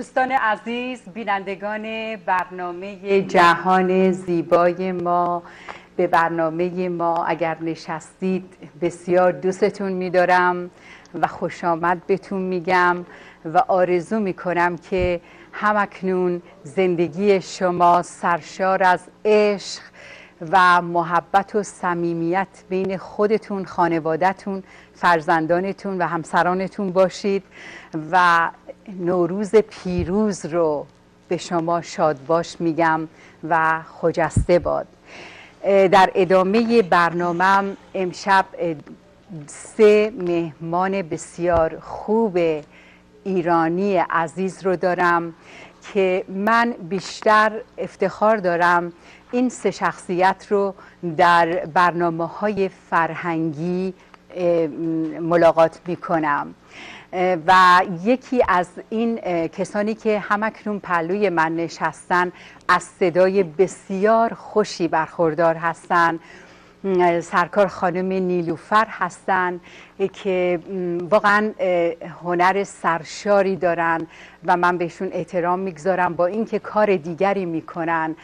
دوستان عزیز، بینندگان برنامه جهان زیبای ما، به برنامه ما اگر نشستید بسیار دوستتون می‌دارم و خوش آمد بهتون میگم و آرزو میکنم که همکنون زندگی شما سرشار از عشق و محبت و صمیمیت بین خودتون، خانواده‌تون، فرزندانتون و همسرانتون باشید و نوروز پیروز رو به شما شاد باش میگم و خجسته باد. در ادامه برنامه‌ام امشب 3 مهمان بسیار خوب ایرانی عزیز رو دارم که من بیشتر افتخار دارم این 3 شخصیت رو در برنامه‌های فرهنگی ملاقات می‌کنم و یکی از این کسانی که همکنون پهلوی من نشستن از صدای بسیار خوشی برخوردار هستند، سرکار خانم نیلوفر هستند که واقعا هنر سرشاری دارن و من بهشون احترام میگذارم، با اینکه کار دیگری میکنن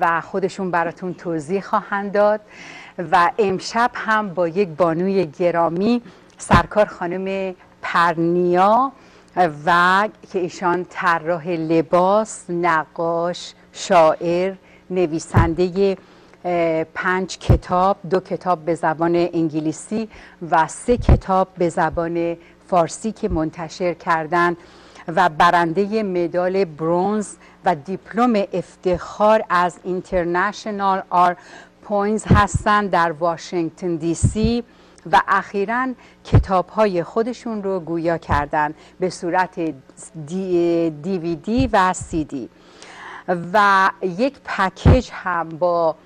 و خودشون براتون توضیح خواهند داد. و امشب هم با یک بانوی گرامی، سرکار خانم پرنیا، و که ایشان طراح لباس، نقاش، شاعر، نویسنده 5 کتاب، 2 کتاب به زبان انگلیسی و 3 کتاب به زبان فارسی که منتشر کردند و برنده مدال برنز و دیپلم افتخار از اینترنشنال آرت پوینتس هستند در واشنگتن دی سی و اخیراً کتاب‌های خودشون رو گویا کردن به صورت DVD و CD و یک پکیج هم با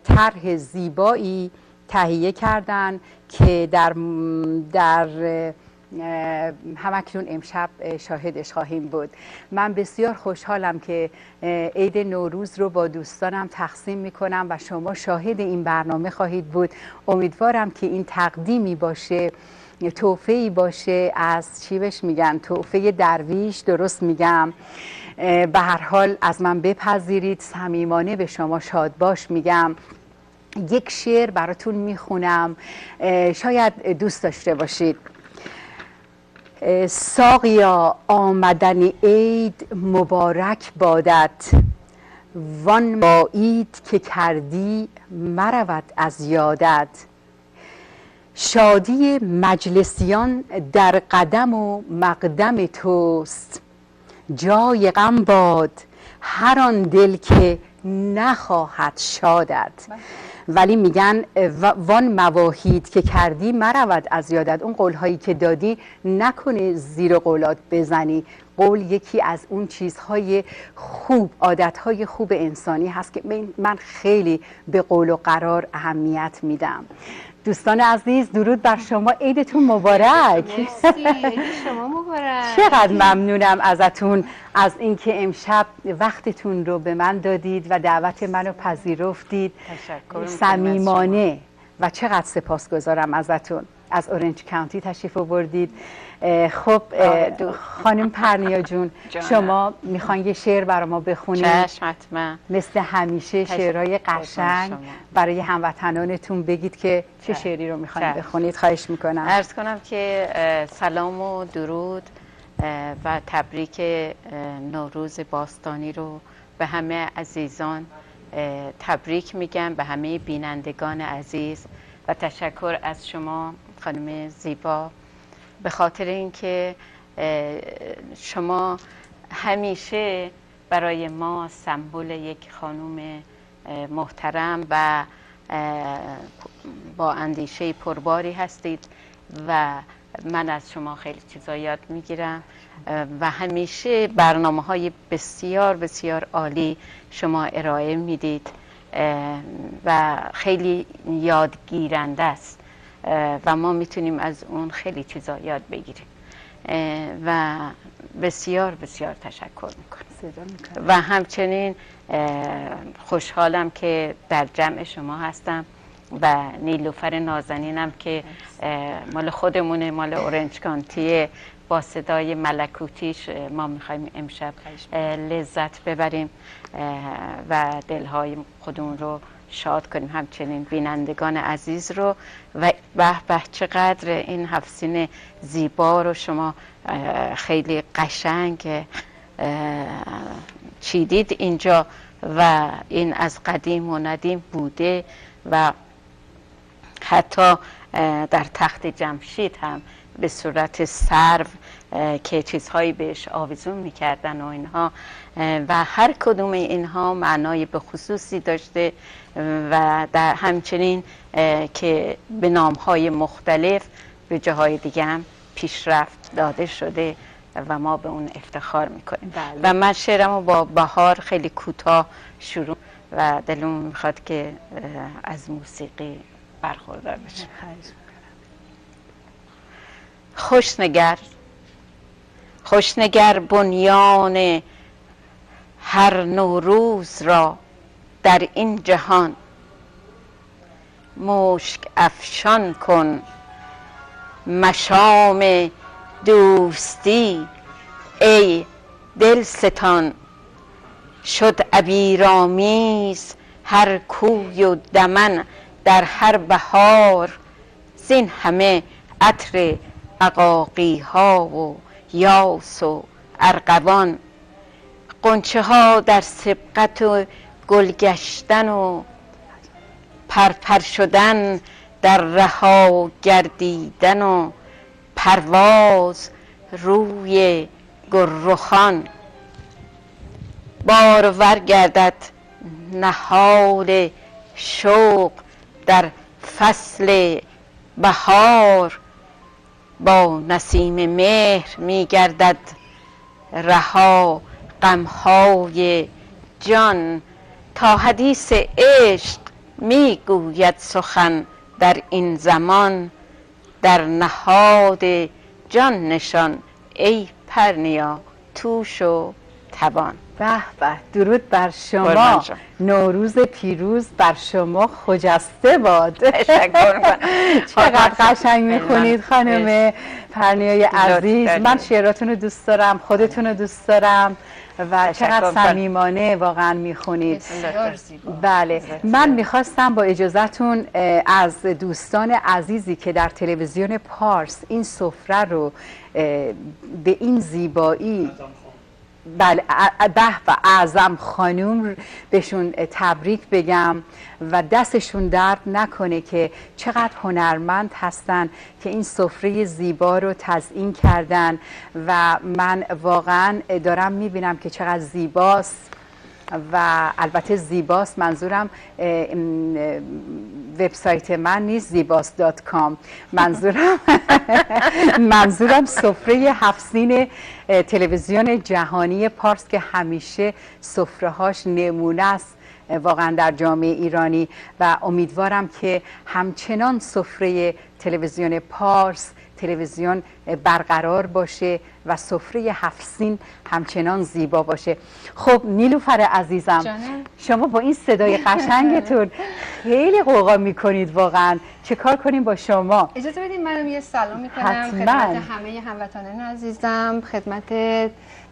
طرح زیبایی تهیه کردن که در همکنون امشب شاهدش خواهیم بود. من بسیار خوشحالم که عید نوروز رو با دوستانم تقسیم میکنم و شما شاهد این برنامه خواهید بود. امیدوارم که این تقدیمی باشه، تحفه‌ای باشه از چی بهش میگن، تحفه درویش، درست میگم؟ به هر حال از من بپذیرید، صمیمانه به شما شاد باش میگم. یک شعر براتون میخونم، شاید دوست داشته باشید. ساقیا آمدن عید مبارک بادت، وان با عید که کردی مرود از یادت. شادی مجلسیان در قدم و مقدم توست، جای غم باد هر آن دل که نخواهد شادت. ولی میگن وان مواهید که کردی مرود از یادت، اون قولهایی که دادی نکنه زیر قولات بزنی. قول یکی از اون چیزهای خوب، عادتهای خوب انسانی هست که من خیلی به قول و قرار اهمیت میدم. دوستان عزیز، درود بر شما، عیدتون مبارک. مرسی، عید شما مبارک. چقدر ممنونم ازتون از اینکه امشب وقتتون رو به من دادید و دعوت منو پذیرفتید صمیمانه و چقدر سپاسگزارم ازتون. از اورنج کانتی تشریف آوردید. خب خانم پرنیا جون، شما میخواین یه شعر برای ما بخونید؟ چشم، حتما. مثل همیشه شعرهای قشنگ برای هموطنانتون بگید که چه شعری رو میخواین بخونید. خواهش میکنم. عرض کنم که سلام و درود و تبریک نوروز باستانی رو به همه عزیزان تبریک میگم، به همه بینندگان عزیز، و تشکر از شما خانم زیبا به خاطر اینکه شما همیشه برای ما سمبل یک خانم محترم و با اندیشه پرباری هستید و من از شما خیلی چیزا یاد میگیرم و همیشه برنامه‌های بسیار بسیار عالی شما ارائه میدید و خیلی یادگیرنده است و ما میتونیم از اون خیلی چیزا یاد بگیریم و بسیار بسیار تشکر میکنم. و همچنین خوشحالم که در جمع شما هستم و نیلوفر نازنینم که مال خودمونه، مال اورنج کانتی با صدای ملکوتیش ما میخوایم امشب لذت ببریم و دلهای خودمون رو شاد کنیم، همچنین بینندگان عزیز رو. و به چقدر این 7 سین زیبا رو شما خیلی قشنگ چیدید اینجا و این از قدیم و ندیم بوده و حتی در تخت جمشید هم به صورت سرو که چیزهایی بهش آویزون میکردن و اینها و هر کدوم اینها معنای به خصوصی داشته و در همچنین که به نامهای مختلف به جاهای دیگه هم پیشرفت داده شده و ما به اون افتخار میکنیم. و من شعرمو با بهار خیلی کوتاه شروع و دلم میخواد که از موسیقی برخوردار بشه. خوشنگر بنیان هر نوروز را در این جهان، مشک افشان کن مشام دوستی ای دلستان. شد عبیرآمیز هر کوی و دمن در هر بهار، زین همه عطر عقاقی ها و یاس و ارغوان. غنچه ها در سبقت و گلگشتن و پرپر شدن در رها گردیدن و پرواز روی گلرخان. بارور گردد نهال شوق در فصل بهار، با نسیم مهر می گردد رها غمهای جان. تا حدیث عشق می گوید سخن در این زمان، در نهاد جان نشان ای پرنیا توش و توان. به به، درود بر شما، نوروز پیروز بر شما خجسته باد. تشکر کنم. چقدر قشنگ میخونید خانم پرنیای عزیز. من شعراتون رو دوست دارم، خودتون رو دوست دارم و چقدر صمیمانه واقعا میخونید. بله، من میخواستم با اجازهتون از دوستان عزیزی که در تلویزیون پارس این سفره رو به این زیبایی، بله، به و اعظم خانوم بهشون تبریک بگم و دستشون درد نکنه که چقدر هنرمند هستن که این سفره زیبا رو تزیین کردن و من واقعا دارم میبینم که چقدر زیباست و البته زیباست منظورم وبسایت من نیست، زیباست.com، منظورم سفره 7 سین تلویزیون جهانی پارس که همیشه سفره‌هاش نمونه است واقعا در جامعه ایرانی و امیدوارم که همچنان سفره تلویزیون پارس تلویزیون برقرار باشه و سفره 7 سین همچنان زیبا باشه. خب نیلوفر عزیزم، شما با این صدای قشنگتون خیلی قوقا میکنید واقعا، چه کار کنیم با شما؟ اجازه بدید منم یه سلام میکنم خدمت همه هموطنان عزیزم، خدمت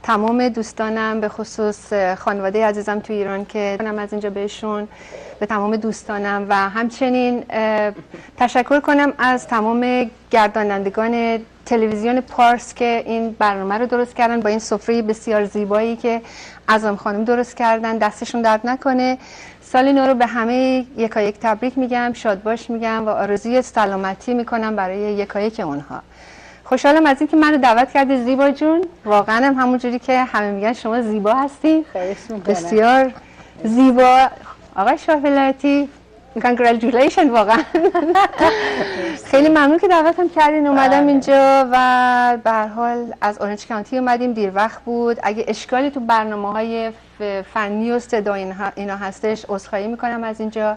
تمام دوستانم، به خصوص خانواده عزیزم تو ایران که منم از اینجا بهشون، به تمام دوستانم و همچنین تشکر کنم از تمام گردانندگان تلویزیون پارس که این برنامه رو درست کردن با این سفره بسیار زیبایی که اعظم خانم درست کردن. دستشون درد نکنه. سال نو رو به همه یکایک تبریک میگم، شادباش میگم و آرزوی سلامتی میکنم برای یکایک اونها. خوشحالم از اینکه منو دعوت کردی زیبا جون، واقعا هم همونجوری که همه میگن شما زیبا هستی، بسیار زیبا. آقای شاه ولایتی congratulations، واقعا خیلی ممنون که دعوتم کردین اومدم اینجا و به هر حال از اورنج کانتی اومدیم، دیر وقت بود. اگه اشکالی تو برنامه‌های فنی و صدا اینا هستش عذرخواهی میکنم از اینجا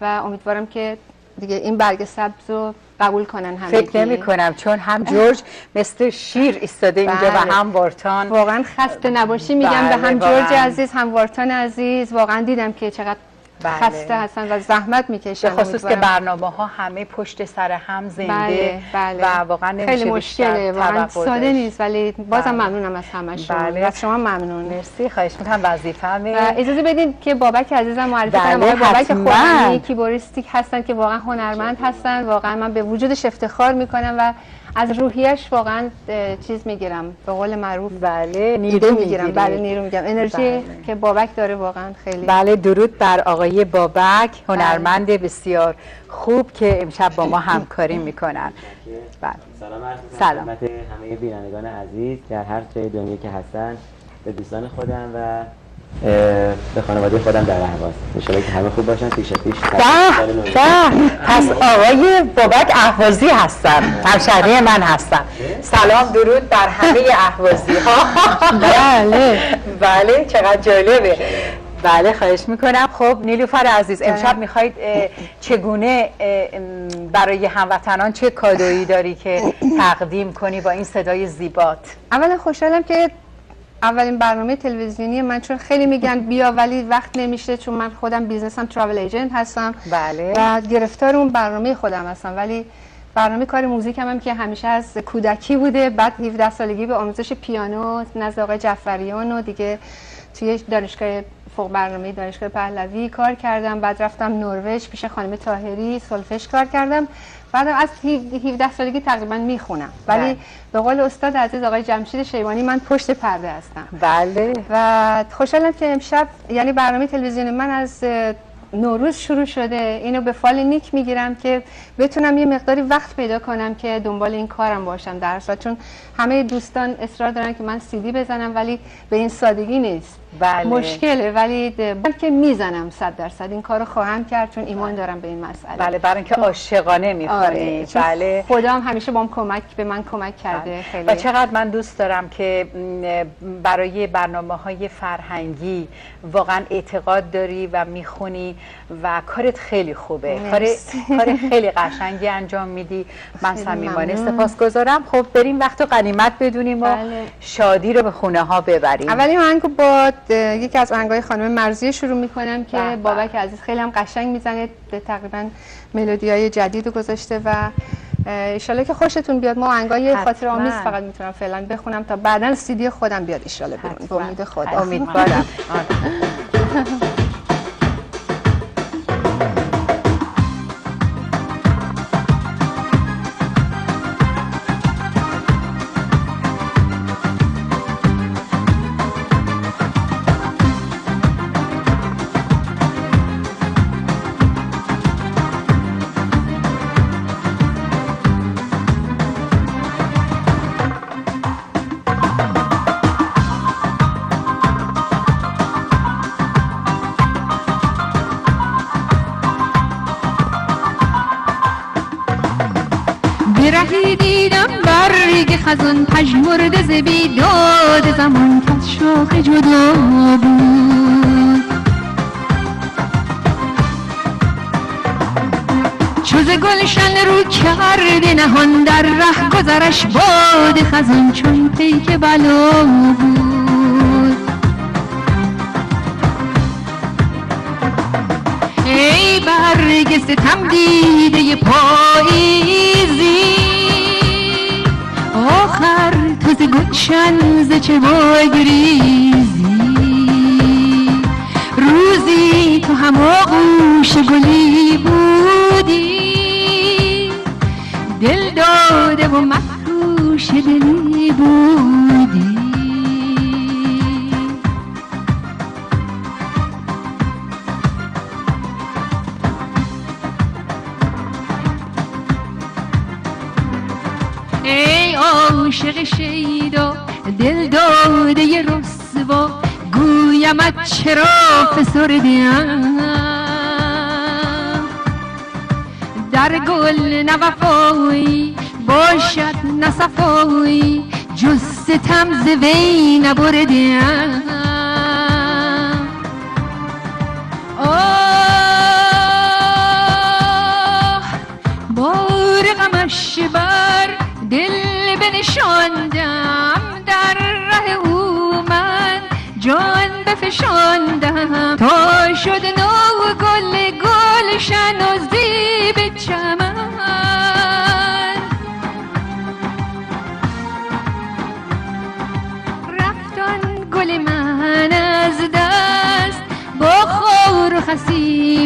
و امیدوارم که دیگه این برگ سبز رو قبول کنن همه. فکر نمی کنم چون هم جورج مثل شیر ایستاده اینجا و هم وارتان. واقعا خسته نباشی میگم به هم جورج عزیز هم وارتان عزیز. واقعا دیدم که چقدر خسته هستن و زحمت میکشن، به خصوص که برنامه‌ها همه پشت سر هم زنده و واقعا خیلی مشکله، واقعا ساده نیست، ولی بازم ممنونم از همشون. از شما ممنون. مرسی، خواهش می‌کنم. وظیفه‌مه. اجازه بدین که بابک عزیزم معرفی کنم. بابک خورمی کیبوریستیک هستن که واقعا هنرمند هستن، واقعا من به وجودش افتخار میکنم و از روحیش واقعا چیز میگیرم، به قول معروف نیرو میگیرم. بله نیرو میگم، انرژی که بابک داره واقعا خیلی. بله، درود بر آقای بابک، هنرمند بسیار خوب که امشب با ما همکاری میکنن. بله. سلام خدمت همه بینندگان عزیز در هر جای دنیا که هستن، به دوستان خودم و به خانواده خودم در اهواز. ان شاءالله که همه خوب باشن. پیش پس آقای بابک اهوازی هستن، همشهری من هستن. سلام درود بر همه اهوازی ها. بله چقدر جالبه. بله خواهش میکنم. خب نیلوفر عزیز، امشب میخواید چگونه برای هموطنان چه کادویی داری که تقدیم کنی با این صدای زیبات؟ اولا خوشحالم که اولین برنامه تلویزیونی من، چون خیلی میگن بیا ولی وقت نمیشه، چون من خودم بیزنسم ترافل ایجنت هستم. بله. و گرفتار اون برنامه خودم هستم، ولی برنامه کار موزیکم هم که همیشه از کودکی بوده. بعد 17 سالگی به آموزش پیانو نزد آقای جعفریان و دیگه توی دانشگاه فوق برنامه دانشگاه پهلوی کار کردم. بعد رفتم نروژ پیش خانم طاهری سولفژ کار کردم. بعد از 17 سالگی تقریبا میخونم، ولی به قول استاد عزیز آقای جمشید شیبانی من پشت پرده هستم. بله. و خوشحالم که امشب یعنی برنامه تلویزیونی من از نوروز شروع شده. اینو به فال نیک میگیرم که بتونم یه مقداری وقت پیدا کنم که دنبال این کارم باشم در صورت، چون همه دوستان اصرار دارن که من CD بزنم، ولی به این سادگی نیست. بله. مشکله، ولی بلکه میزنم 100% این کارو خواهم کرد، چون ایمان دارم به این مسئله. بله، برای اینکه عاشقانه میخونی. بله، خدا هم همیشه به من کمک کرده. خیلی. و چقدر من دوست دارم که برای برنامه‌های فرهنگی واقعا اعتقاد داری و میخونی و کارت خیلی خوبه. کار خیلی قشنگی انجام میدی. من صمیمانه سپاسگزارم. خب بریم وقت و غنیمت بدونیم و شادی رو به خونه ها ببریم. اولی آهنگو با یکی از آهنگای خانم مرضیه شروع میکنم که بابک عزیز خیلی هم قشنگ میزنه، تقریبا ملودیای جدید رو گذاشته و انشالله که خوشتون بیاد. ما آهنگای خاطر آمیز فقط میتونم فعلا بخونم تا بعداً CD خودم بیاد انشالله بیرون. به امید خدا. امیدوارم. برهی دیدم برگ خزان پژمرده ز بیداد زمان کز شاخ جدا بود. چو ز گلشن رو کرده نهان در ره گذرش باد خزان چون پیک بلا بود. ای برگ ستم دیده پاییزی، آخر تو ز گلشن ز چه بگریزی. روزی تو هم آغوش گلی بودی، دل داده و مفروش دلی بودی. ای عاشق شیدا دل داده رسوا، گویمت چرا فسردیم در گل نوفایی باشد نصفایی، جز ستم ز وی نبردیم. آه بار غمش بر دل بنشاندم، در ره او من جان بفشاندم تا شد نو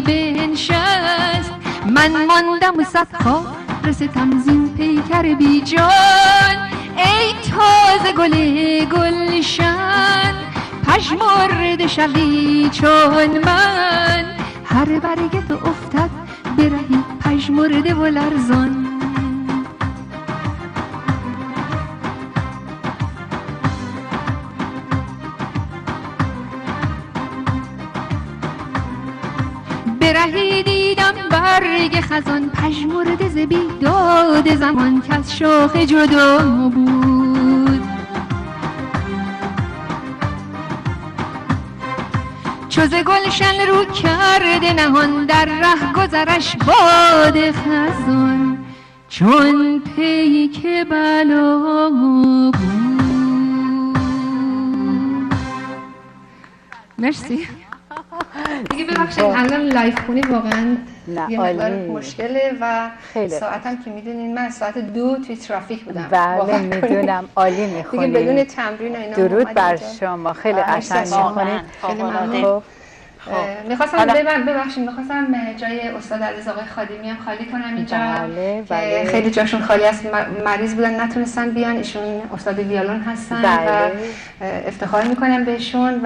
بنشست. من ماندم و صد خواب رستم زین پیکر بی جان. ای تازه گل گلشن پژمرده شوی چون من. هر برگ تو افتد برهی پژمرده و لرزان. برهی دیدم برگ خزان پژمرده ز بیداد زمان که از شاخ جدا بود. چو ز گلشن رو کرده نهان در ره گذرش باد خزان چون پیک بلا بود. مرسی. دیگه ببخشید الان لایف خونی واقعا یه مقدار عالی. مشکله و خیلی ساعتم که میدونین من ساعت 2 توی ترافیک بودم. بله میدونم عالی میخونید دیگه بدون تمرین و اینا درود بر شما خیلی قشنگ میخونید. خیلی ممنون. میخواستم میخواستم جای استاد عزیز آقای خادمی هم خالی کنم اینجا. بله، که بله. خیلی جاشون خالی است، مریض بودن نتونستن بیان. ایشون استاد ویولون هستن. بله. و افتخار میکنم بهشون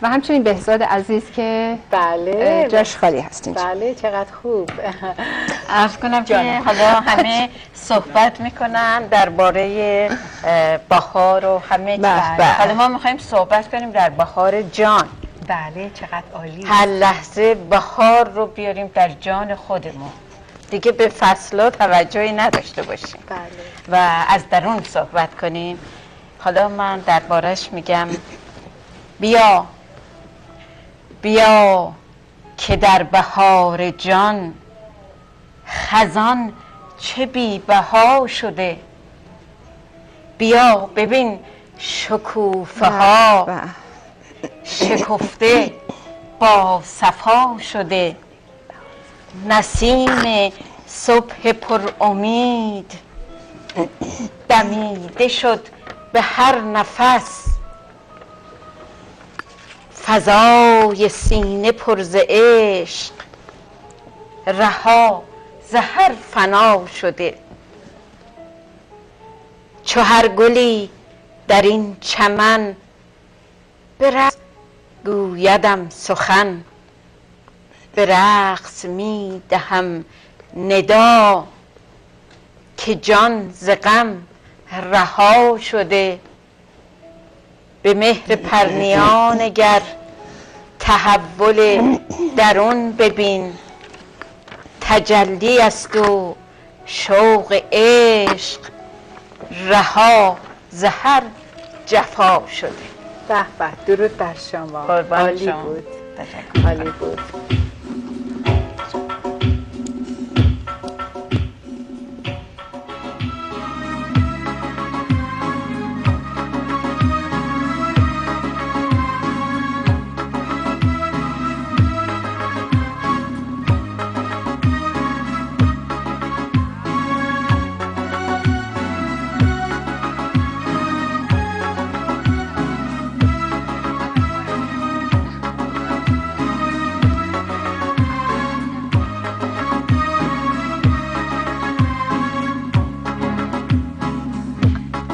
و همچنین بهزاد عزیز که بله جاش خالی هست اینجا. بله چقدر خوب. عرض کنم که حالا همه صحبت میکنن درباره بهار و همه چیز. حالا ما میخوایم صحبت کنیم در بهار جان. بله چقدر عالی. هر لحظه بهار رو بیاریم در جان خودمون، دیگه به فصل‌ها توجهی نداشته باشیم. بله. و از درون صحبت کنیم. حالا من دربارش میگم بیا بیا که در بهار جان خزان چه بی بها شده. بیا ببین شکوفه ها شکفته با صفا شده. نسیم صبح پر امید دمیده شد به هر نفس. فضای سینه پر ز عشق رها ز هر فنا شده. چو هر گلی در این چمن به رقص گویدم سخن. به رقص می دهم ندا که جان ز غم رها شده. به مهر پرنیان اگر تحول درون ببین. تجلی است و شوق عشق رها ز هر جفا شده. به به درود بر شما. عالی بود. عالی بود.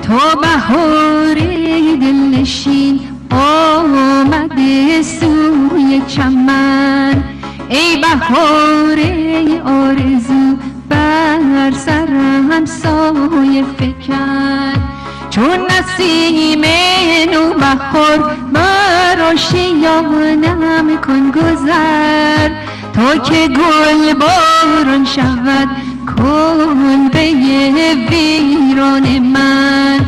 تو بهاری دلنشین آمده سوی چمن. ای بهاری آرزو بر سرم سایه فکن. چون نسیم نوبهار بر آشیانم کن گذر. تا که گل باران شود کلبه ویران من.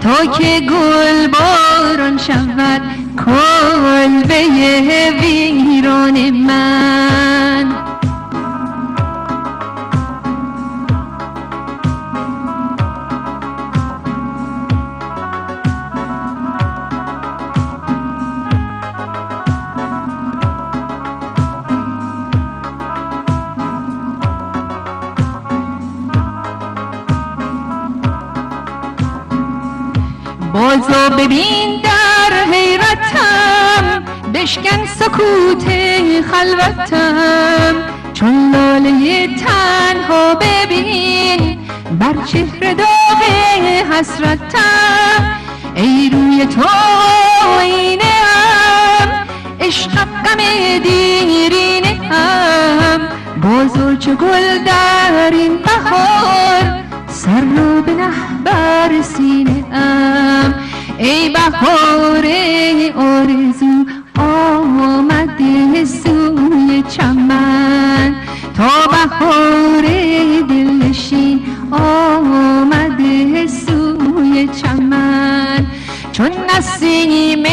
تا که گل باران شود کلبه ویران من. بازو ببین در حیرتم به بشکن سکوت خلوتم، چون لاله تنها ببین بر چهره داغ حسرتم. ای روی تو آینه ام، عشق غم دیرینه ام، بازو چو گل در این بهار، سر رو به نهبر سینه ام. ای بهار آرزو آمده سوی چمن، تا بهار دلنشین آمده سوی چمن. چون نسیم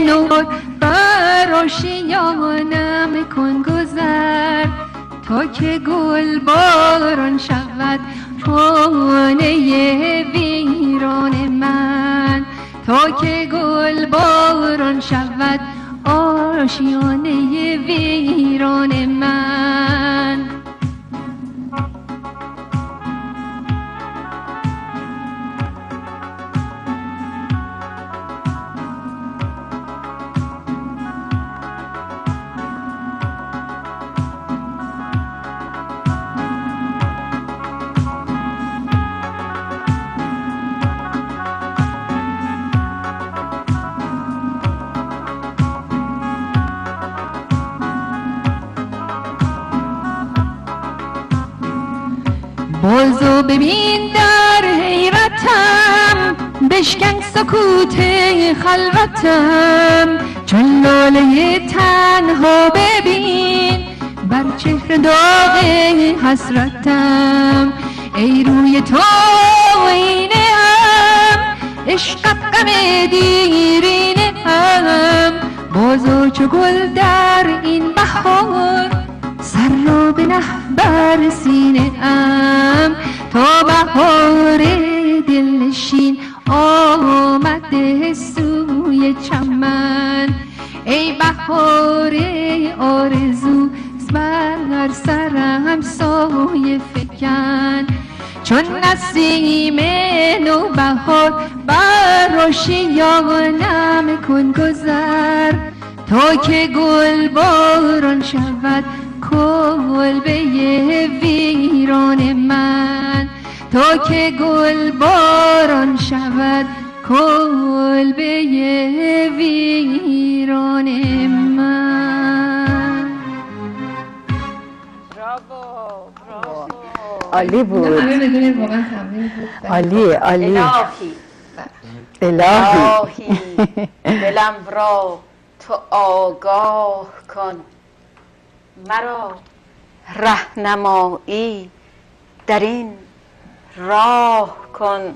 نور بر آشیانم کن گذر، تا که گل باران شود خانه ویران من، تا که گل باران شود آشیانه ویران من. بازو ببین در حیرتم، بشکن سکوت خلوتم، چون لاله تنها ببین بر چهره داغ حسرتم. ای روی تو آینه ام، عشق غم دیرینه ام، بازو چو گل در این بهار، سر را به نهبر سینه ام. تا بهار دلنشین آمده سوی چمن، ای بهار آرزو بر سرم سایه فکن. چون نسیم نوبهار بر آشیانم کن گذر، تا که گل باران شود کلبه ویران من، تا که گل باران شود کلبه ویران من. عالی بود، عالی عالی. الهی دلم را تو آگاه کن، مرا رهنمایی در این راه کن.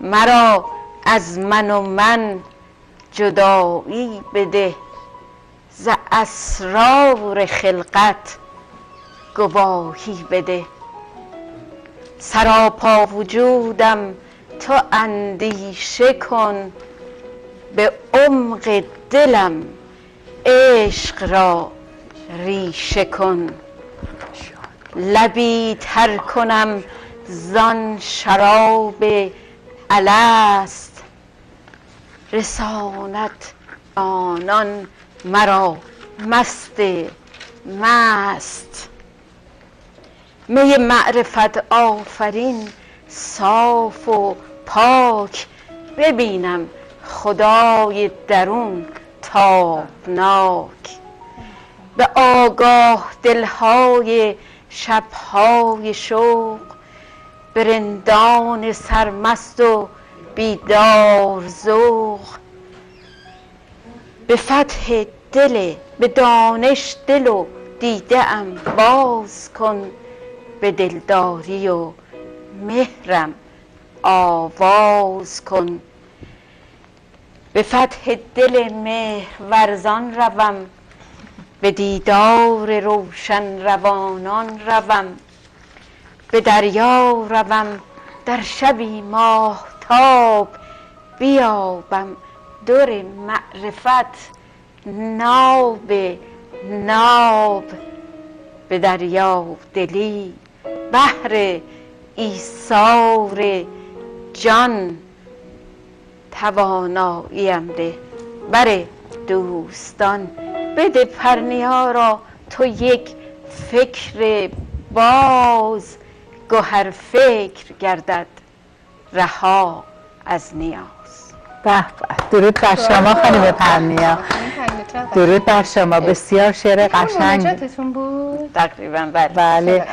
مرا از من و من جدایی بده، ز اسرار خلقت گواهی بده. سراپا وجودم تو اندیشه کن، به عمق دلم عشق را ریشه کن. لبی تر کنم زان شراب الست، رساند آنان مرا مست مست. می معرفت آفرین صاف و پاک، ببینم خدای درون تابناک. به آگاه دلهای شبهای شوق، به رندان سرمست و بیدار ذوق. به فتح دل، به دانش دل و دیده ام باز کن، به دلداری و مهرم آواز کن. به فتح دل مهر ورزان روم، به دیدار روشن روانان روم. به دریا روم در شبی ماهتاب، بیابم در معرفت ناب ناب. به دریا دلی بحر ایثار جان، تواناییم ده بر دوستان، بده پرنیا را تو یک فکر باز، گوهر فکر گردد رها از نیاز. درود بر شما خانم پرنیا. درود بر شما، بسیار شعر قشنگ. مناجاتتون بود؟ تقریبا بله.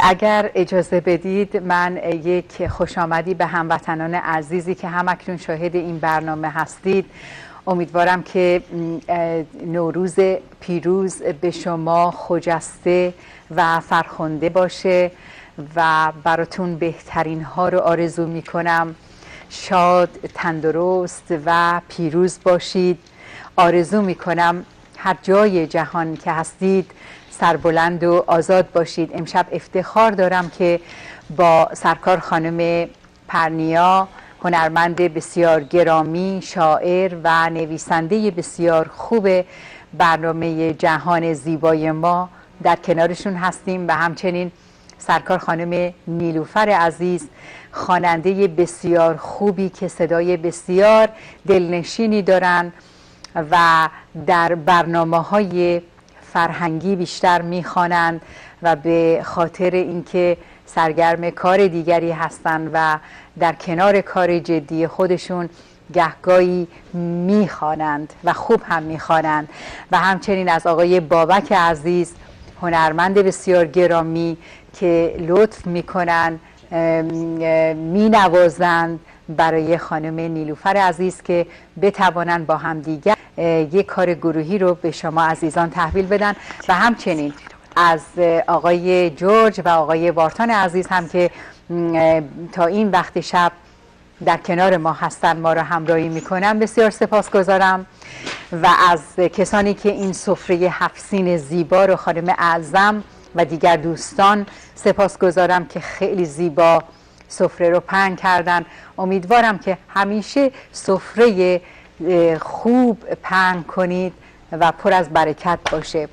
اگر اجازه بدید من یک خوش آمدی به هموطنان عزیزی که همکنون شاهد این برنامه هستید. امیدوارم که نوروز پیروز به شما خجسته و فرخنده باشه و براتون بهترین ها رو آرزو می کنم. شاد، تندرست و پیروز باشید. آرزو می کنم هر جای جهان که هستید سربلند و آزاد باشید. امشب افتخار دارم که با سرکار خانم پرنیا، هنرمند بسیار گرامی، شاعر و نویسنده بسیار خوب برنامه جهان زیبای ما، در کنارشون هستیم و همچنین سرکار خانم نیلوفر عزیز، خواننده بسیار خوبی که صدای بسیار دلنشینی دارن و در برنامه‌های فرهنگی بیشتر میخوانند و به خاطر اینکه سرگرم کار دیگری هستند و در کنار کار جدی خودشون گهگاهی میخوانند و خوب هم میخوانند. و همچنین از آقای بابک عزیز، هنرمند بسیار گرامی که لطف میکنن مینوازند برای خانم نیلوفر عزیز که بتوانند با همدیگر یک کار گروهی رو به شما عزیزان تحویل بدن. و همچنین از آقای جورج و آقای وارتان عزیز هم که تا این وقت شب در کنار ما هستن، ما را همراهی میکنن، بسیار سپاسگزارم. و از کسانی که این سفره 7 سین زیبا رو، خانم اعظم و دیگر دوستان، سپاسگزارم که خیلی زیبا سفره رو پهن کردن. امیدوارم که همیشه سفره خوب پهن کنید و پر از برکت باشه.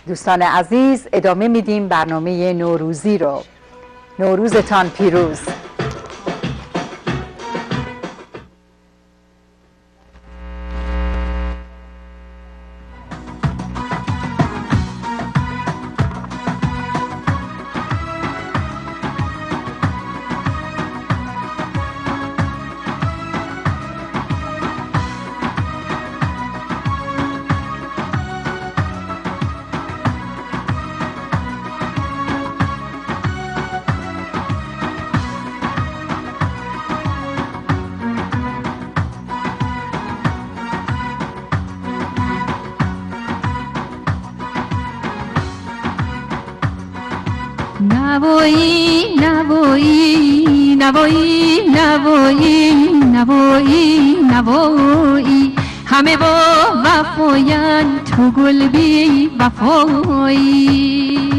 دوستان عزیز، ادامه میدیم برنامه نوروزی رو. نوروزتان پیروز. نوایی نوایی نوایی نوایی نوایی نوایی، همه با وفایان تو گل بی وفایی.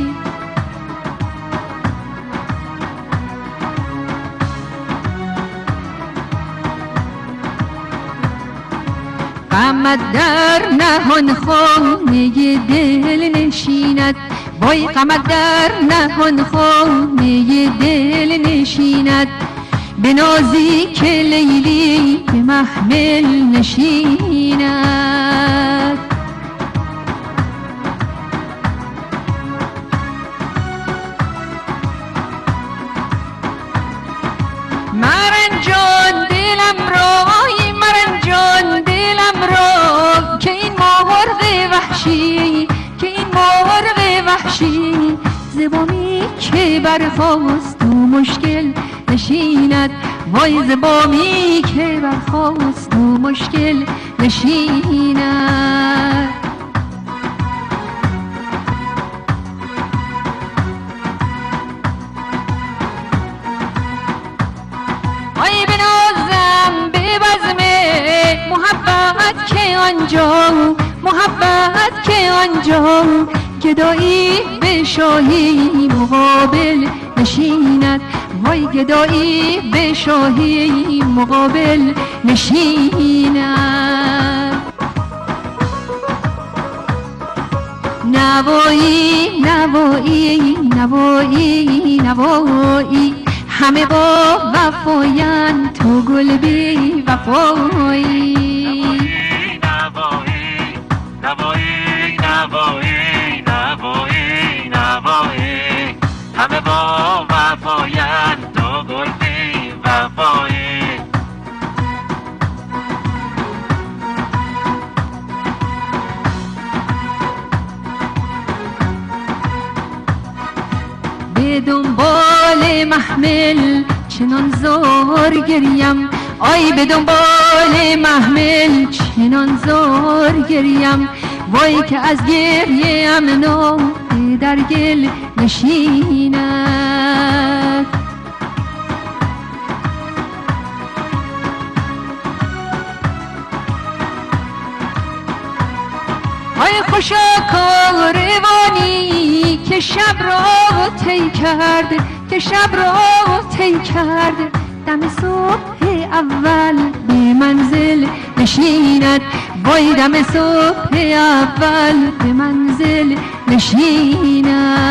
غمت در نهان خانه دل نشیند، وای غمت در نهان خانه دل نشیند، به نازی که لیلی به محمل نشیند. مرنجان دلم رای، مرنجان دلم را، که این مرغ وحشی، که این مرغ وحشی، زبامی که برخاست تو مشکل نشیند، وای زبامی که برخاست تو مشکل نشیند. وای بنازم به بزم محبت که آنجا، محبت که آنجا، گدایی به شاهی مقابل نشیند، وای گدایی به شاهی مقابل نشیند. نوایی نوایی نوایی نوایی، همه با وفایان تو گل بی وفایی. نوایی نوایی نوایی نوایی نوایی همه با وفایند تو گل بی وفایی به دنبال محمل چنان زار گریم، آی به دنبال محمل چنان زار گریم، وای که از گریه امنا در گل نشیند. های خوشا کاروانی که شب را طی کرد، که شب را طی کرد، دم صبح اول به منزل نشیند، وای دم صبح اول به منزل نشیند.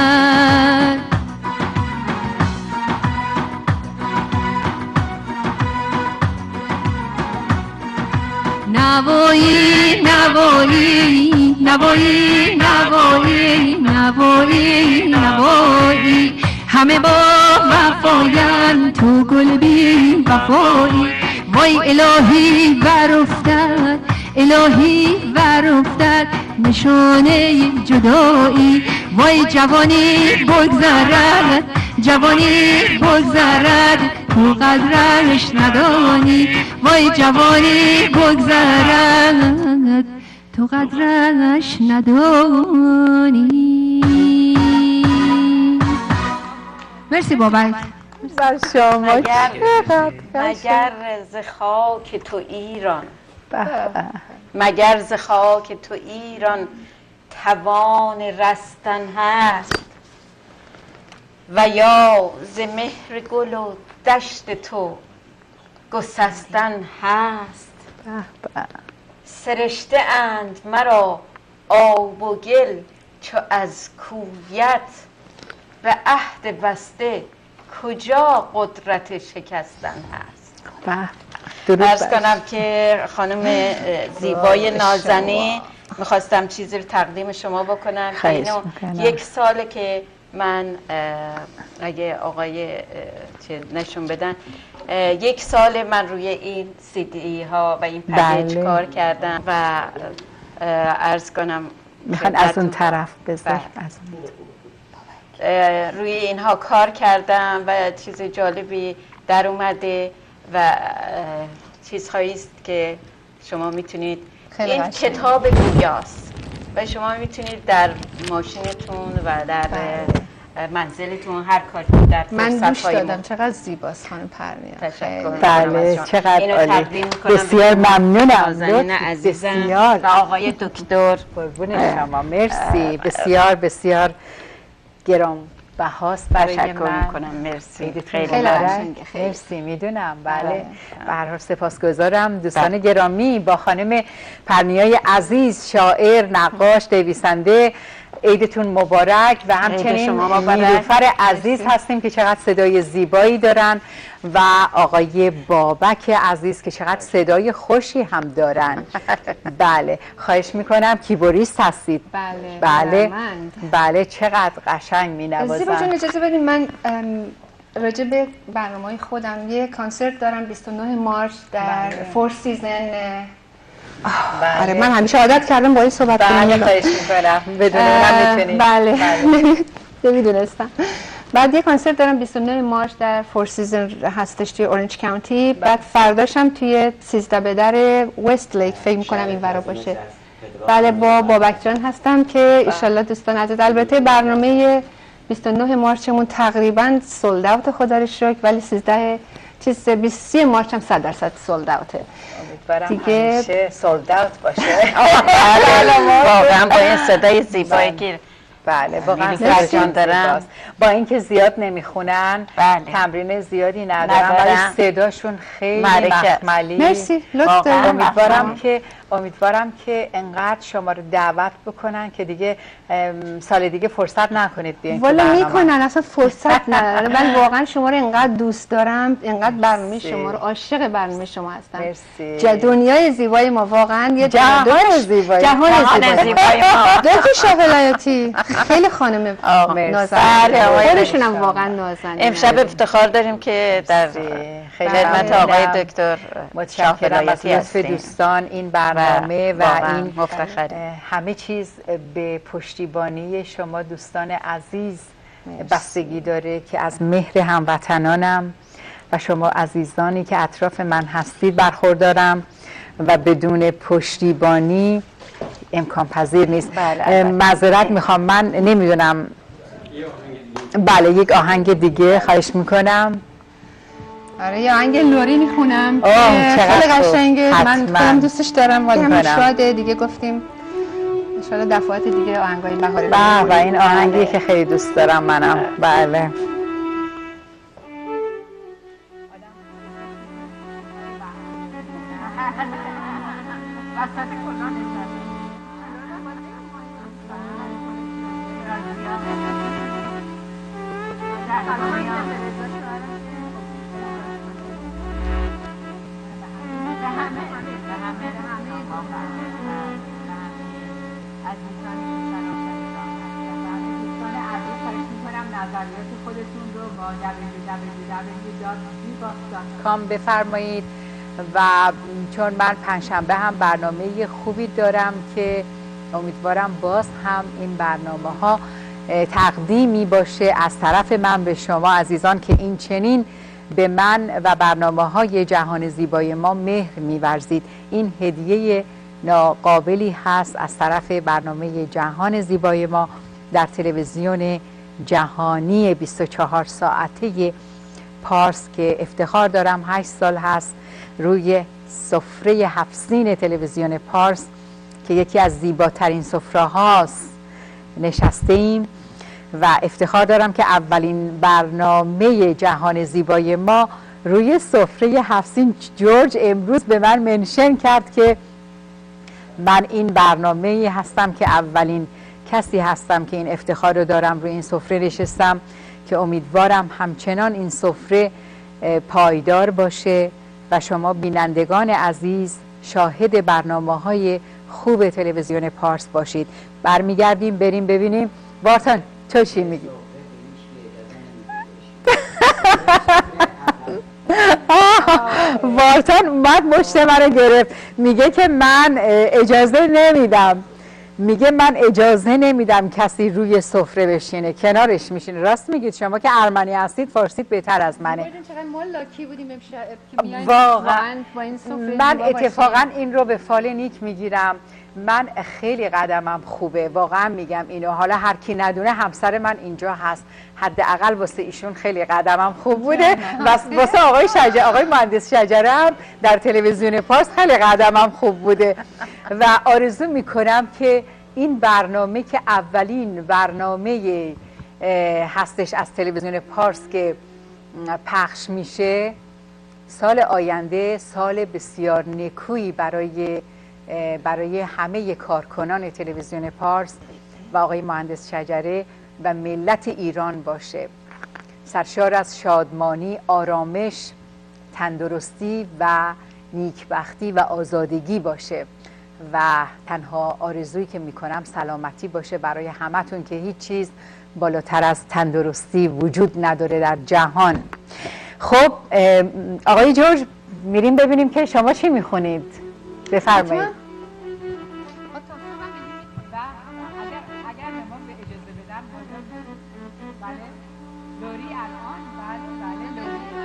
نوایی نوایی نوایی نوایی نوایی نوایی همه با وفایند تو گل بی وفایی، وای الهی ور افتد الهی ور افتد نشانه جدایی، وای جوانی بگذرد جوانی بگذرد تو قدرش ندانی، وای جوانی بگذرد تو قدرش ندانی. مرسی بابک. بر شما. مگر ز خاک تو ایران، مگر ز خاک تو ایران توان رستن هست، و یا ز مهر گل و دشت تو گسستن هست. سرشته اند مرا آب و گل چو از کویت، و عهد بسته کجا قدرت شکستن هست. عرض کنم که خانم زیبای نازنین میخواستم چیزی رو تقدیم شما بکنم. اینو 1 ساله که من اگه آقای نشون بدن 1 سال من روی این CD ها و این پکیج کار کردم و عرض کنم میخوان از اون طرف بذار روی اینها کار کردم و چیز جالبی در اومده و چیزهایی است که شما میتونید، این کتاب گویاست و شما میتونید در ماشینتون و در منزلتون هر کاری در من گوش دادم. چقدر زیباست خانم پرنیا. تشکر. بله چقدر عالی. بسیار ممنونم بسیار. و آقای دکتر قربون شما. مرسی. بسیار بسیار گرانبهاست برای من. تشکر میکنم. مرسی. خیلی مرسی. میدونم. بله. به هر حال سپاسگزارم. دوستان گرامی، با خانم پرنیای عزیز، شاعر، نقاش، نویسنده، عیدتون مبارک و همچنین نیلوفر عزیز هستیم که چقدر صدای زیبایی دارن و آقای بابک عزیز که چقدر صدای خوشی هم دارن. بله خواهش میکنم کیبوریست هستید. بله بله چقدر قشنگ مینوازن. زیبا جون اجازه بدید من راجع به برنامه‌های خودم یه کانسرت دارم 29 مارچ در فور سیزن. آره من همیشه عادت کردم با این صحبت کنم. بله خواهش میکنم بدون اونم میتونید. بله نمیدونستم. بعد یه کانسرت دارم 29 مارچ در فور سیزن هستش توی اورنج کانتی. بعد فرداشم توی 13 بدر وست لیک فکر میکنم این ورا باشه. بله با بابک جان هستم که انشالله دوستان عزیز. البته برنامه 29 مارچمون تقریبا سولد اوت خدا رو شکر، ولی 30 مارچ هم 100% سولد اوته. دیگه همیشه سولد اوت باشه. واقعا با این صدای زیبایی که بله واقعا سرجان دارم. با اینکه زیاد نمیخونن، تمرین زیادی ندارن ولی صداشون خیلی مخملی. مرسی. لطف دارم. امیدوارم که امیدوارم که انقدر شما رو دعوت بکنن که دیگه سال دیگه فرصت نکنید بیاین. والا میکنن، اصلا فرصت ندارن. من واقعا شما رو انقدر دوست دارم، انقدر برنامه شما رو عاشق برنامه شما هستم. مرسی. دنیای زیبای ما واقعا یه جهان زیبایی. جهان زیبای ما. دکتر شاهولایاتی خیلی خانم نازنین، خودشون هم واقعا نازنین. امشب افتخار داریم که در خدمت آقای دکتر شاهولایتی هستیم. دوستان این برنامه و این همه چیز به پشتیبانی شما دوستان عزیز بستگی داره که از مهر هموطنانم و شما عزیزانی که اطراف من هستید برخوردارم و بدون پشتیبانی امکان پذیر نیست. معذرت میخوام، من نمیدونم. بله یک آهنگ دیگه خواهش میکنم. آره یه آهنگ لوری میخونم خیلی قشنگه، من خودم دوستش دارم ولی هم شاده دیگه گفتیم انشالله دفعات دیگه آهنگای بهاری. و این آهنگی که خیلی دوست دارم منم. بله کام بفرمایید. و چون من پنجشنبه هم برنامه خوبی دارم که امیدوارم باز هم این برنامه ها تقدیمی باشه از طرف من به شما عزیزان که این چنین به من و برنامه های جهان زیبای ما مهر می‌ورزید. این هدیه ناقابلی هست از طرف برنامه جهان زیبای ما در تلویزیون جهانی 24 ساعته پارس که افتخار دارم 8 سال هست روی سفره 7 سین تلویزیون پارس که یکی از زیباترین سفره هاست نشسته ایم و افتخار دارم که اولین برنامه جهان زیبای ما روی سفره 7 سین جورج امروز به من منشن کرد که من این برنامه هستم که اولین کسی هستم که این افتخار رو دارم روی این سفره نشستم که امیدوارم همچنان این سفره پایدار باشه و شما بینندگان عزیز شاهد برنامه‌های خوب تلویزیون پارس باشید. برمیگردیم بریم ببینیم. وارتان تو چی میگی؟ وارتان اومد مشت منو گرفت، میگه که من اجازه نمیدم، میگه من اجازه نمیدم کسی روی سفره بشینه، کنارش میشینه. راست میگید شما که ارمنی هستید فارسیت بهتر از منه. چقدر ما لاکی بودیم واقعا من اتفاقا این رو به فال نیک میگیرم. من خیلی قدمم خوبه، واقعا میگم اینو. حالا هر کی ندونه همسر من اینجا هست، حداقل واسه ایشون خیلی قدمم خوب بوده. واسه آقای مهندس شجره هم در تلویزیون پارس خیلی قدمم خوب بوده و آرزو میکنم که این برنامه که اولین برنامه هستش از تلویزیون پارس که پخش میشه سال آینده سال بسیار نیکویی برای همه کارکنان تلویزیون پارس و آقای مهندس شجره و ملت ایران باشه. سرشار از شادمانی، آرامش، تندرستی و نیکبختی و آزادگی باشه و تنها آرزویی که میکنم سلامتی باشه برای همتون که هیچ چیز بالاتر از تندرستی وجود نداره در جهان. خب آقای جورج میریم ببینیم که شما چی میخونید. بفرمایید.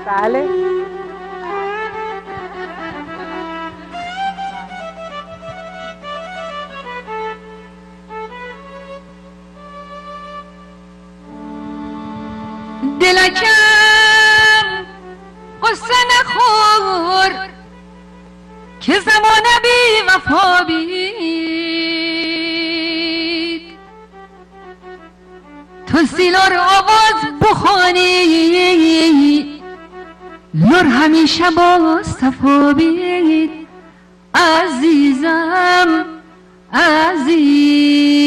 بله دلکم قصه نخور که زمان بی وفا بید، تو سیلار آواز بخوانی لور همیشه با صفا بید. عزیزم عزیزم.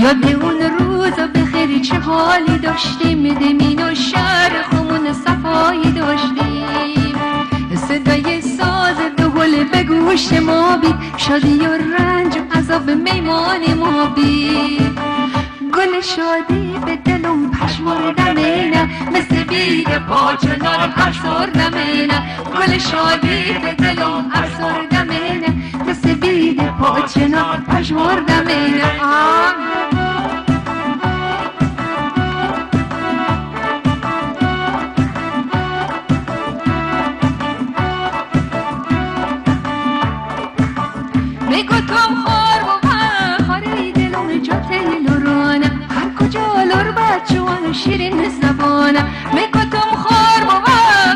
یاد اون روزا بخیر چه حالی داشتیم، دمین و شهر خمون صفایی داشتیم، صدای ساز دهل به گوش ما بید، شادی و رنج و عذاب میمان ما بید. گل شادی به دلم پشمردم اینه، مثل بید پاچنارم افسردم اینه. گل شادی به دلم افسردم اینه، مثل بید پاچنارم پشمردم اینه. میگوتم خار و خاری دلم جاته لورانه، هر کجا لور بچوان شیرین زبانه. میگوتم خار و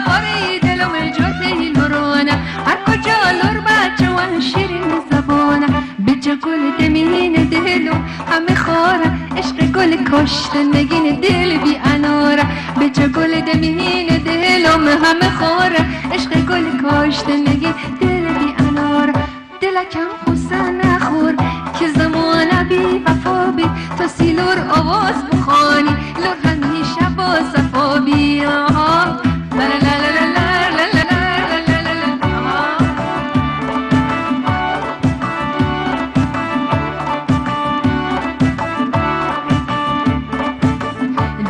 خاری دلم جاته لورانه، هر کجا لور بچوان شیرین زبانه. بجا گل دمین دلم همه خاره، عشق گل کشت نگین دل بی اناره. بجا گل دمین دلم همه خاره، عشق گل کشت نگین دل بی اناره. دلکم خوسته نخور که زمان بی وفا بی، تا سیلور آواز بخوانی لور همیشه با صفا بی.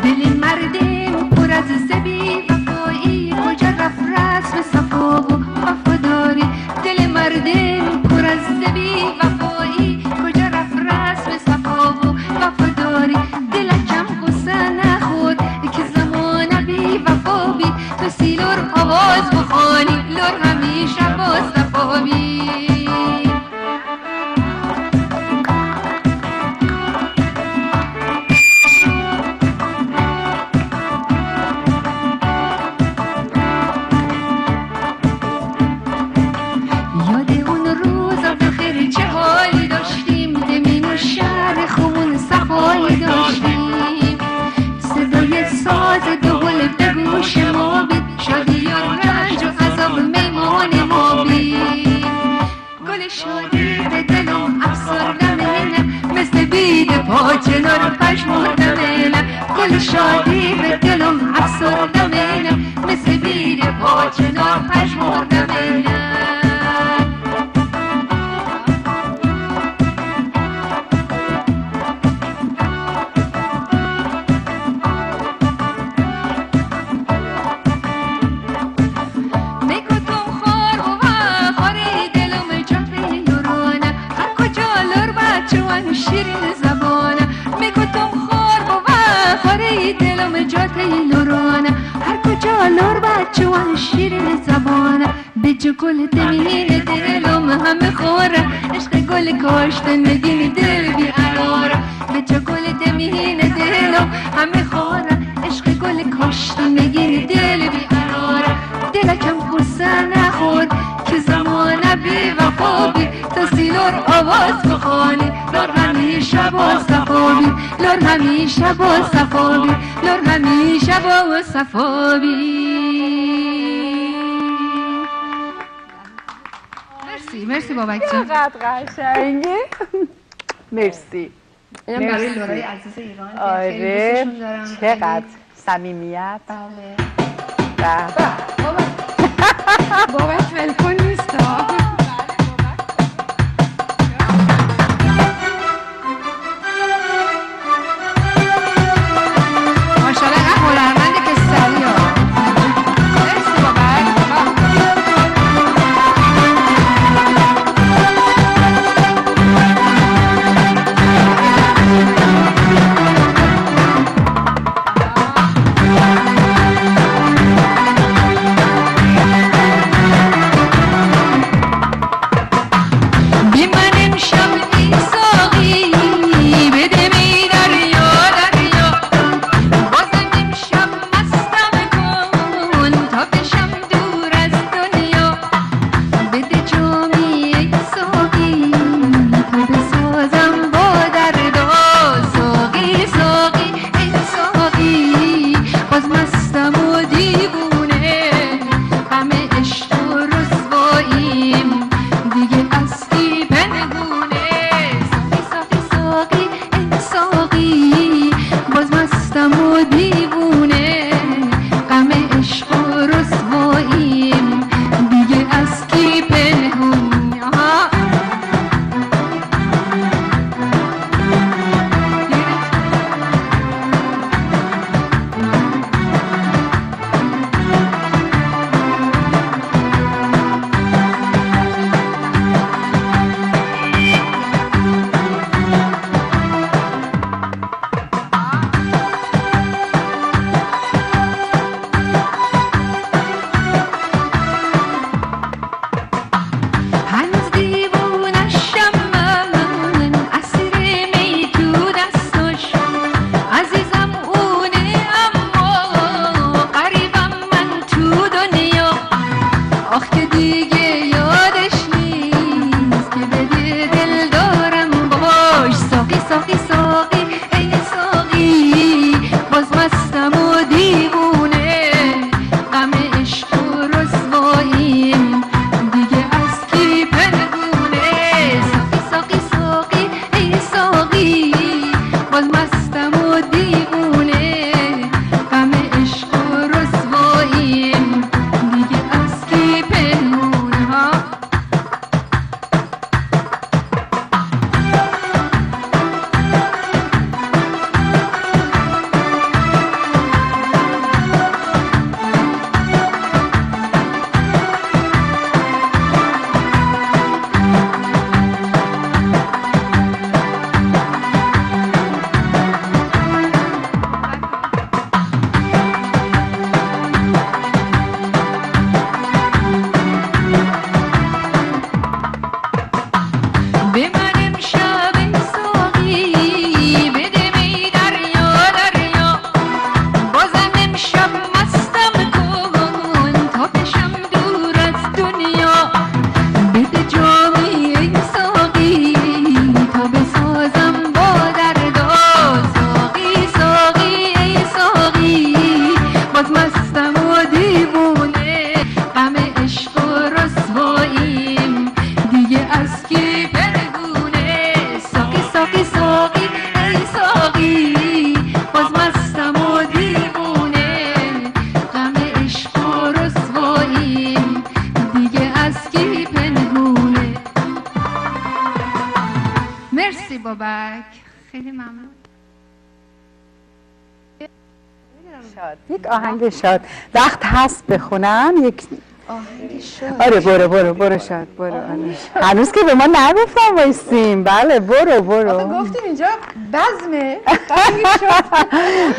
دل مردم پر از زبی وفایی، کجا رفت رسم صفا و وفاداری. دل مردم پر از زبی وفایی، کجا رفت رسم صفا و وفاداری. دلکم غصه نخور که زمان بی وفا بی، تو سیلور آواز بخوانی لور همیشه با صفا بی. صدای ساز دهل به گوش ما بید، شادی و رنج و عذاب میمان ما بید. گل شادی به دلم افسردم اینه، مثل بید پاچنار پشمردم اینه. گل شادی به دلم افسردم اینه، مثل بید پاچنار پشمردم اینه. شیرین زبانه میگوتم خار و خاری دلم جاته لورانه، هر کجا لور بچوان شیرین زبانه. بجا گل دمین دلم همه خوره، عشق گل کاشت نگین دل بی اناره. بجا گل دمین دلم همه خوره، عشق گل کاشت نگین دل بی اناره. دلکم غصه نخور که زمان بی وفا بی، تا سیلور آواز بخوانی لور همیشه با صفا بی. لور همیشه با صفا بی، لور همیشه با صفا بی. مرسی مرسی بابک جان، چقدر قشنگه. مرسی. اینم برای لورای عزیز ایران که آره. خیلی دوستشون دارم. چقدر صمیمیت. بله. بابک ولکن نیست. مستم و دیوونه غم عشق و رسواییم دیگه از کی پنهون یک آهنگ شاد وقت هست بخونم یک آهنگ شاد. آره برو شاد برو. هنوز که به ما نگفتم وایسیم. بله برو گفتیم اینجا بزمه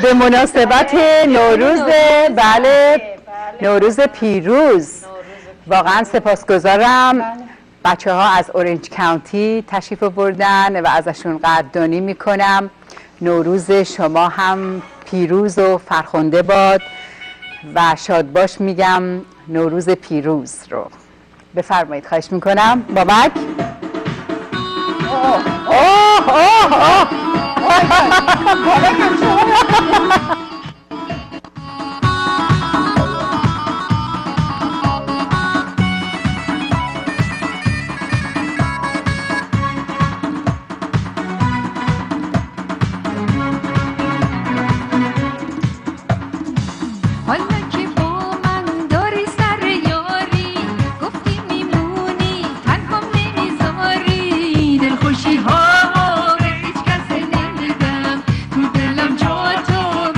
به مناسبت نوروز. بله نوروز پیروز. واقعا سپاسگزارم. بچه ها از اورنج کانتی تشریف بردن و ازشون قدردانی میکنم. نوروز شما هم پیروز و فرخنده باد و شاد باش میگم نوروز پیروز رو. بفرمایید خواهش میکنم. بابک خوشی ها هیچ کس نمیدم تو دلم جا تو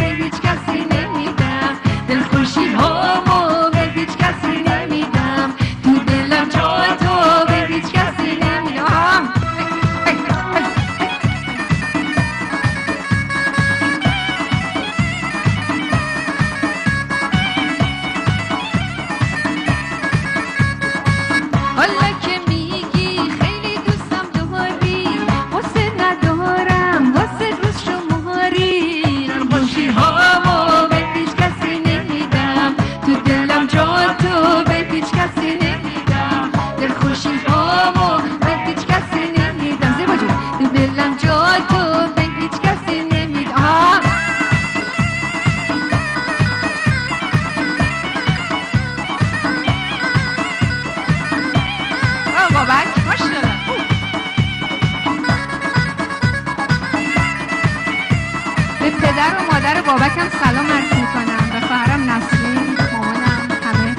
بابکم سلام عرض میکنم، به خواهرم نسرین، مامانم، همه.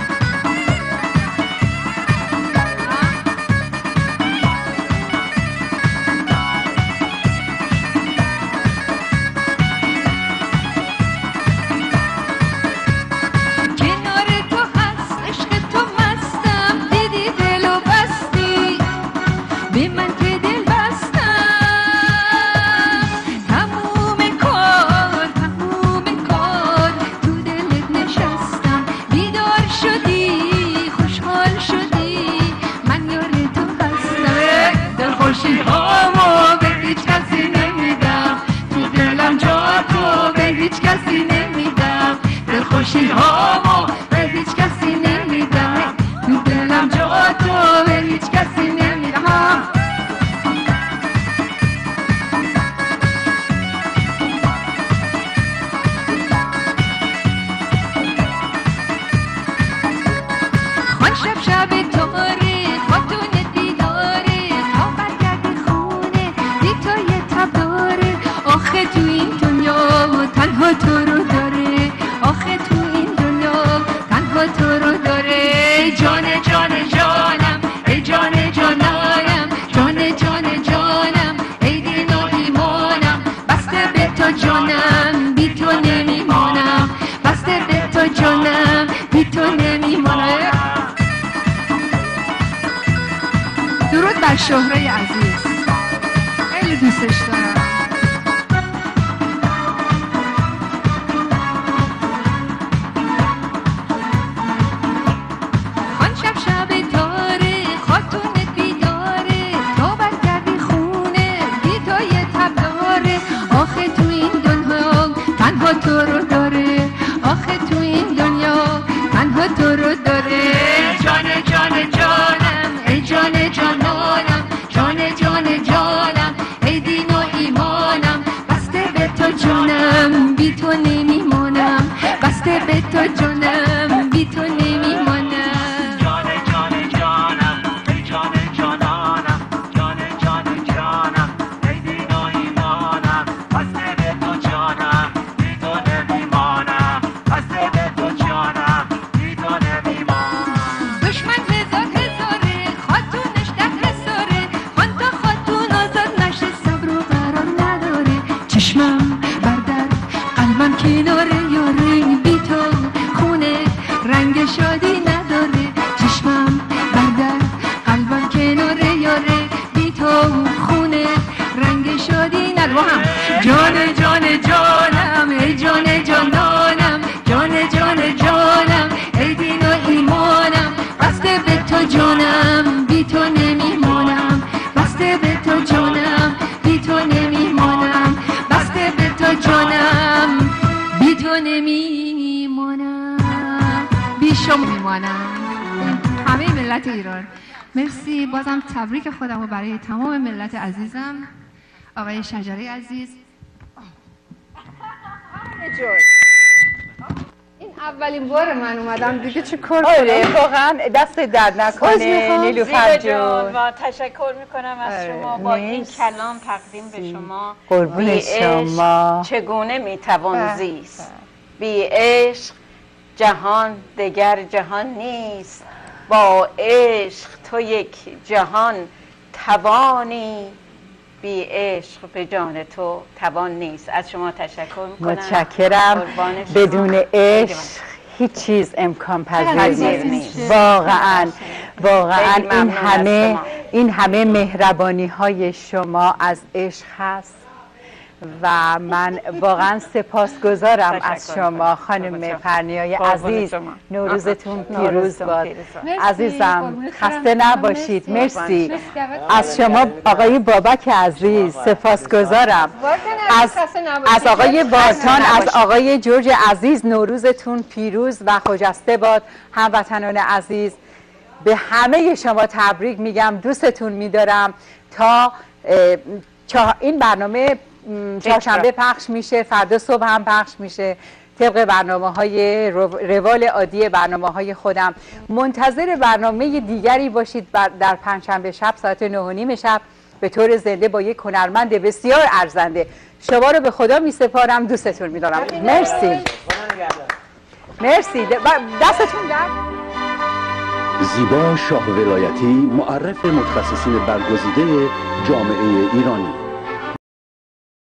کنار تو هست عشق تو مستم، دیدی دلو بستی به من که دل بستم. تموم کار تو دلت نشستم، بیدار شدی خوشحال شدی من یار تو هستم. دل خوشی هامو به هیچ کسی نمیدم، تو دلم جا تو به هیچ کسی نمیدم. دل خوشی هامو به هیچ کسی نمیدم، تو دلم جا تو به هیچ کسی نمیدم. خان شب شب تاره خاتون دیداره، تا برگردی خونه دی تو یه تب داره. آخه تو این دنیا تنها تو رو داره، آخه تو این دنیا تنها تو رو داره. جان جان جانم ای جان جانانم، جان جان جانم ای دین و ایمانم. بسته به تو جانم بی تو نمیمانم، بسته به تو جانم بی تو نمیمانم. درود بر شهره عزیز، خیلی دوستش دارم. خان شب شب تاره خاتونت بیداره، تا برگردی خونه بی تو یه تب داره. آخه تو این دنیا تنها تو رو داره، آخه تو این دنیا تنها تو رو داره. جان جان جانم ای جان جانانم، جان جان جانم ای دین و ایمانم. بسته به تو جانم بی تو نمیمانم، بسته به تو جانم بی تو نمیمانم. جان جان جانم ای جان جانانم، جان جان جانم ای دین و ایمانم. بسته به تو جانم بی تو نمیمانم، بسته به تو جانم بی تو نمیمانم. دشمن هزار هزاره خاتونش ده هزاره، خان تا خاتون آزاد نشه صبر و قرار نداره. چشمم بردر قلبم کناره یاره، بی تو خونه رنگ شادی نداره. چشمم بردر قلبم کناره یاره، بی تو خونه رنگ شادی نداره. جان جان جانم ای جان جانانم، جان جان جانم ای دین و ایمانم. بسته به تو جانم بی تو نمیمانم، بسته به تو جانم بی تو نمیمانم، بسته به تو جانم بی تو نمیمانم، بی شما میمانم. همه ملت ایران مرسی. بازم تبریک خودم رو برای تمام ملت عزیزم، آقای شجره عزیز. این اولین بار من اومدم دیگه چه کار آره کنم؟ واقعا دست درد نکنه نیلوفر جون. و تشکر میکنم از شما با این کلام تقدیم به شما. قربون بی شما. عشق چگونه میتوان زیست؟ بی عشق جهان دگر جهان نیست، با عشق تو یک جهان توانی. بی عشق به جان تو توان نیست. از شما تشکر میکنم. متشکرم. بدون عشق هیچ چیز امکان پذیر نیست. واقعا این همه مهربانی های شما از عشق هست و من واقعا سپاسگزارم از شما خانم پرنیای عزیز. نوروزتون پیروز باد عزیزم. خسته نباشید. مرسی از شما آقای بابک عزیز. سپاسگزارم از آقای بارتان، از آقای جورج عزیز. نوروزتون پیروز و خجسته باد. هموطنان عزیز به همه شما تبریک میگم. دوستتون میدارم. تا این برنامه چهارشنبه پخش میشه، فردا صبح هم پخش میشه طبق برنامه‌های روال عادی برنامه‌های خودم. منتظر برنامه دیگری باشید در پنجشنبه شب ساعت 9:30 شب به طور زنده با یک هنرمند بسیار ارزنده. شما رو به خدا می سپارم، دوستتون می دارم. مرسی. مرسی. دستتون درد. زیبا شاه ولایتی، معرف متخصصین برگزیده جامعه ایرانی.